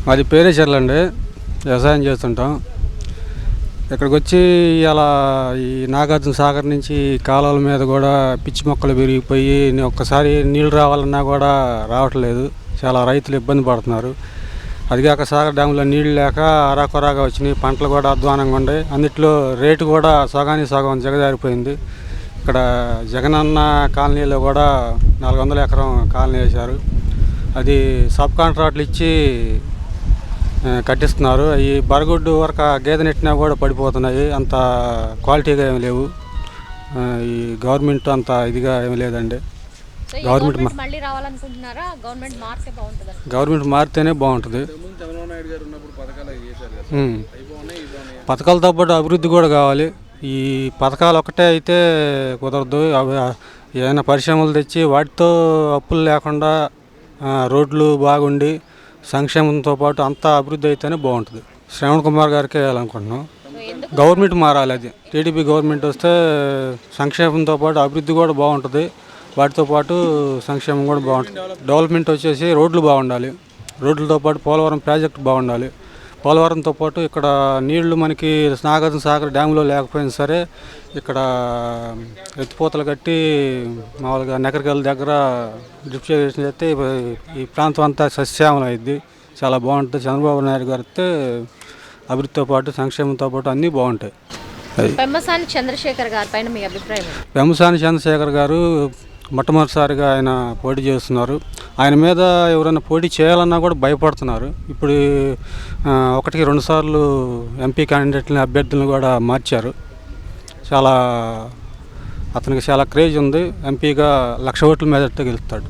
మాది పేరేచర్ల అండి. వ్యవసాయం చేస్తుంటాం. ఇక్కడికి వచ్చి ఇలా ఈ నాగార్జున సాగర్ నుంచి కాలువల మీద కూడా పిచ్చి మొక్కలు విరిగిపోయి ఒక్కసారి నీళ్ళు రావాలన్నా కూడా రావట్లేదు. చాలా రైతులు ఇబ్బంది పడుతున్నారు. అదిగాక సాగర్ డ్యాములో నీళ్ళు లేక అరాకొరాగా వచ్చినాయి. పంటలు కూడా అధ్వానంగా ఉన్నాయి. అన్నిట్లో రేటు కూడా సగానికి సగం దిగజారిపోయింది. ఇక్కడ జగనన్న కాలనీలో కూడా 400 ఎకరం కాలనీ వేశారు. అది సబ్ కాంట్రాక్ట్లు ఇచ్చి కట్టిస్తున్నారు. ఈ బరగొడ్డు వరకు గేదె నెట్టినా కూడా పడిపోతున్నాయి. అంత క్వాలిటీగా ఏమి లేవు. ఈ గవర్నమెంట్ అంత ఇదిగా ఏమి లేదండి. గవర్నమెంట్ మళ్ళీ రావాలనుకుంటున్నారా? గవర్నమెంట్ మారితేనే బాగుంటుంది. పథకాలతో పాటు అభివృద్ధి కూడా కావాలి. ఈ పథకాలు ఒకటే అయితే కుదరదు. ఏమైనా పరిశ్రమలు తెచ్చి వాటితో అప్పులు లేకుండా రోడ్లు బాగుండి సంక్షేమంతో పాటు అంతా అభివృద్ధి అయితేనే బాగుంటుంది. శ్రవణ్ కుమార్ గారికి వేయాలనుకుంటున్నాం. గవర్నమెంట్ మారాలి. అది టీడీపీ గవర్నమెంట్ వస్తే సంక్షేమంతో పాటు అభివృద్ధి కూడా బాగుంటుంది. వాటితో పాటు సంక్షేమం కూడా బాగుంటుంది. డెవలప్మెంట్ వచ్చేసి రోడ్లు బాగుండాలి. రోడ్లతో పాటు పోలవరం ప్రాజెక్టు బాగుండాలి. పోలవరంతో పాటు ఇక్కడ నీళ్లు మనకి నాగార్జున సాగర్ డ్యామ్లో లేకపోయినా సరే ఇక్కడ ఎత్తిపోతలు కట్టి మామూలుగా నగరికల్ దగ్గర డ్రిప్ ఇరిగేషన్ చేస్తే ఈ ప్రాంతం అంతా సస్యశ్యామలం అయింది. చాలా బాగుంటుంది. చంద్రబాబు నాయుడు గారు అయితే అభివృద్ధితో పాటు సంక్షేమంతో పాటు అన్నీ బాగుంటాయి. పెమ్మసాని చంద్రశేఖర్ గారి పైన మీ అభిప్రాయం? పెమ్మసాని చంద్రశేఖర్ గారు మొట్టమొదటిసారిగా ఆయన పోటీ చేస్తున్నారు. ఆయన మీద ఎవరైనా పోటీ చేయాలన్నా కూడా భయపడుతున్నారు. ఇప్పుడు 1-2 సార్లు ఎంపీ క్యాండిడేట్లని అభ్యర్థులను కూడా మార్చారు. అతనికి చాలా క్రేజ్ ఉంది. ఎంపీగా 1,00,000 ఓట్ల మెజార్టీతో గెలుస్తాడు.